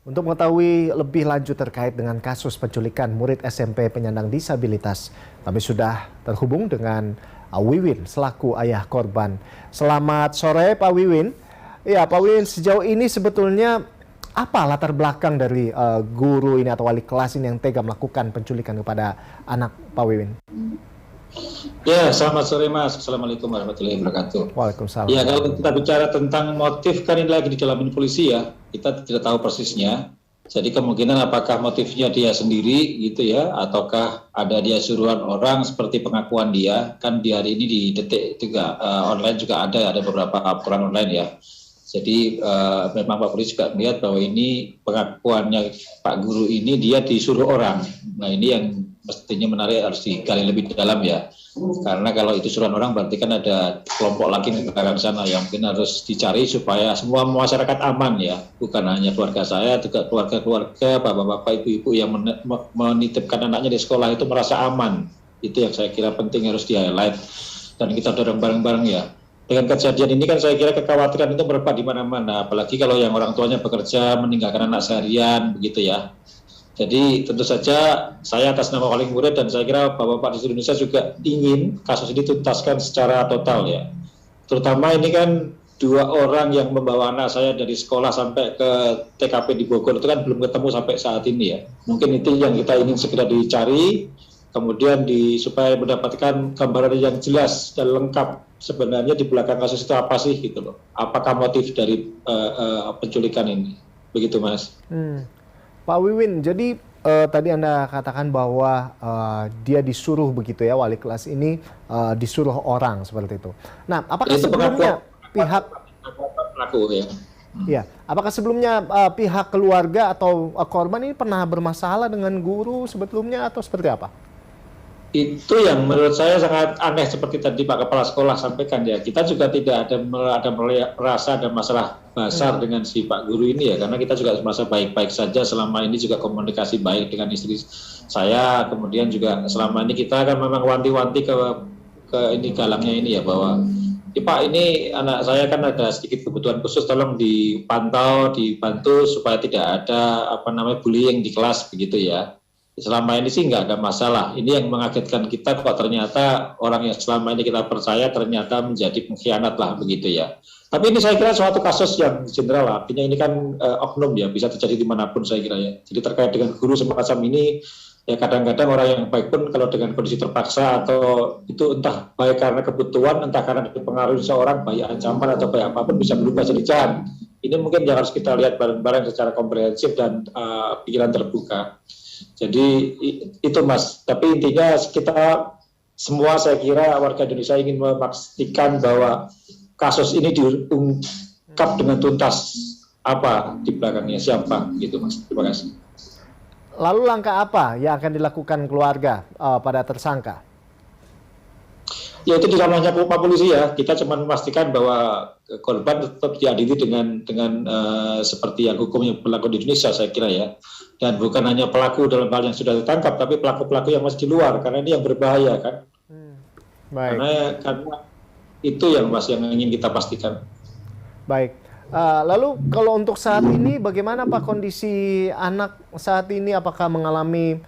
Untuk mengetahui lebih lanjut terkait dengan kasus penculikan murid SMP penyandang disabilitas, kami sudah terhubung dengan Wiwin selaku ayah korban. Selamat sore Pak Wiwin. Ya Pak Wiwin, sejauh ini sebetulnya apa latar belakang dari guru ini atau wali kelas ini yang tega melakukan penculikan kepada anak Pak Wiwin? Ya, selamat sore Mas. Assalamualaikum warahmatullahi wabarakatuh. Waalaikumsalam. Ya, kalau kita bicara tentang motif kan ini lagi didalami polisi ya. Kita tidak tahu persisnya. Jadi kemungkinan apakah motifnya dia sendiri gitu ya, ataukah ada dia suruhan orang seperti pengakuan dia. Kan di hari ini di Detik juga online juga ada beberapa laporan online ya. Jadi memang Pak Polisi juga melihat bahwa ini pengakuannya Pak Guru ini dia disuruh orang. Nah ini yang mestinya menarik harus digali lebih dalam ya. Karena kalau itu suruhan orang berarti kan ada kelompok lagi di belakang sana yang mungkin harus dicari supaya semua masyarakat aman ya. Bukan hanya keluarga saya, juga keluarga-keluarga, bapak-bapak, ibu-ibu yang menitipkan anaknya di sekolah itu merasa aman. Itu yang saya kira penting harus di-highlight dan kita dorong bareng-bareng ya. Dengan kejadian ini kan saya kira kekhawatiran itu merebak di mana-mana, apalagi kalau yang orang tuanya bekerja meninggalkan anak seharian begitu ya. Jadi tentu saja saya atas nama wali murid dan saya kira bapak-bapak di seluruh Indonesia juga ingin kasus ini dituntaskan secara total ya. Terutama ini kan dua orang yang membawa anak saya dari sekolah sampai ke TKP di Bogor itu kan belum ketemu sampai saat ini ya. Mungkin itu yang kita ingin segera dicari, kemudian supaya mendapatkan gambaran yang jelas dan lengkap sebenarnya di belakang kasus itu apa sih gitu loh. Apakah motif dari penculikan ini? Begitu Mas. Pak Wiwin, jadi tadi Anda katakan bahwa dia disuruh begitu ya, wali kelas ini disuruh orang seperti itu. Nah, apakah sebelumnya pihak pelaku ya? Ya, apakah sebelumnya pihak keluarga atau korban ini pernah bermasalah dengan guru sebelumnya atau seperti apa? Itu yang menurut saya sangat aneh seperti tadi Pak Kepala Sekolah sampaikan ya. Kita juga tidak merasa ada masalah besar dengan si Pak Guru ini ya, karena kita juga merasa baik-baik saja selama ini, juga komunikasi baik dengan istri saya. Kemudian juga selama ini kita kan memang wanti-wanti ke ini galangnya ini ya, bahwa ya Pak ini anak saya kan ada sedikit kebutuhan khusus, tolong dipantau, dibantu supaya tidak ada bullying di kelas begitu ya. Selama ini sih nggak ada masalah. Ini yang mengagetkan kita kok ternyata orang yang selama ini kita percaya ternyata menjadi pengkhianat lah begitu ya. Tapi ini saya kira suatu kasus yang general lah. Artinya ini kan oknum ya, bisa terjadi dimanapun saya kira ya. Jadi terkait dengan guru semacam ini ya, kadang-kadang orang yang baik pun kalau dengan kondisi terpaksa atau itu entah baik karena kebutuhan, entah karena dipengaruhi seorang, baik ancaman atau baik apapun bisa berubah jadi jahat. Ini mungkin yang harus kita lihat bareng-bareng secara komprehensif dan pikiran terbuka. Jadi itu Mas, tapi intinya kita semua saya kira warga Indonesia ingin memastikan bahwa kasus ini diungkap dengan tuntas, apa di belakangnya, siapa gitu Mas. Terima kasih. Lalu langkah apa yang akan dilakukan keluarga pada tersangka? Ya itu di ranahnya Pak Polisi ya. Kita cuma memastikan bahwa korban tetap diadili dengan seperti yang hukum yang berlaku di Indonesia saya kira ya. Dan bukan hanya pelaku dalam hal yang sudah ditangkap, tapi pelaku-pelaku yang masih di luar, karena ini yang berbahaya kan. Baik. Karena itu yang Mas yang ingin kita pastikan. Baik. Lalu kalau untuk saat ini bagaimana Pak kondisi anak saat ini? Apakah mengalami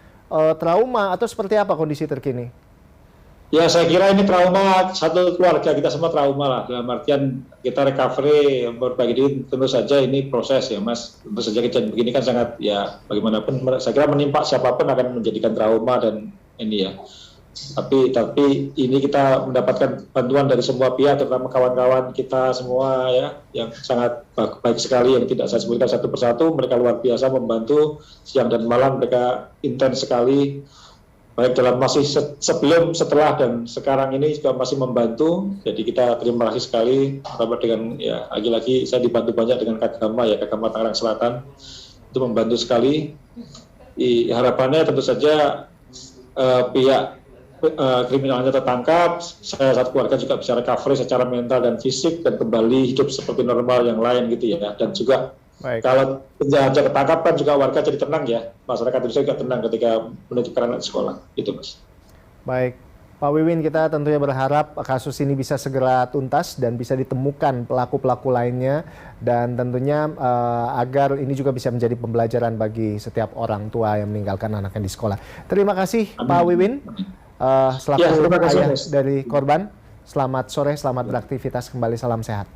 trauma atau seperti apa kondisi terkini? Ya saya kira ini trauma satu keluarga, kita semua trauma lah, dalam artian kita recovery berbagi diri, tentu saja ini proses ya Mas. Tentu saja kejadian begini kan sangat ya bagaimanapun saya kira menimpa siapapun akan menjadikan trauma dan ini ya. Tapi ini kita mendapatkan bantuan dari semua pihak, terutama kawan-kawan kita semua ya, yang sangat baik sekali, yang tidak saya sebutkan satu persatu. Mereka luar biasa membantu siang dan malam, mereka intens sekali. Baik dalam masih sebelum, setelah, dan sekarang ini juga masih membantu. Jadi kita terima kasih sekali, terutama dengan ya lagi-lagi saya dibantu banyak dengan Kagama ya, Kagama Tangerang Selatan itu membantu sekali. Harapannya tentu saja pihak kriminalnya tertangkap, saya satu keluarga juga bisa recovery secara mental dan fisik dan kembali hidup seperti normal yang lain gitu ya. Dan juga baik. Kalau penjahat ketangkap kan juga warga jadi tenang ya, masyarakat Indonesia juga tenang ketika menitipkan anak sekolah, itu Mas. Baik, Pak Wiwin, kita tentunya berharap kasus ini bisa segera tuntas dan bisa ditemukan pelaku-pelaku lainnya, dan tentunya agar ini juga bisa menjadi pembelajaran bagi setiap orang tua yang meninggalkan anaknya di sekolah. Terima kasih Pak Wiwin, selaku terima kasih, ayah Mas. dari korban. Selamat sore, selamat beraktivitas kembali, salam sehat.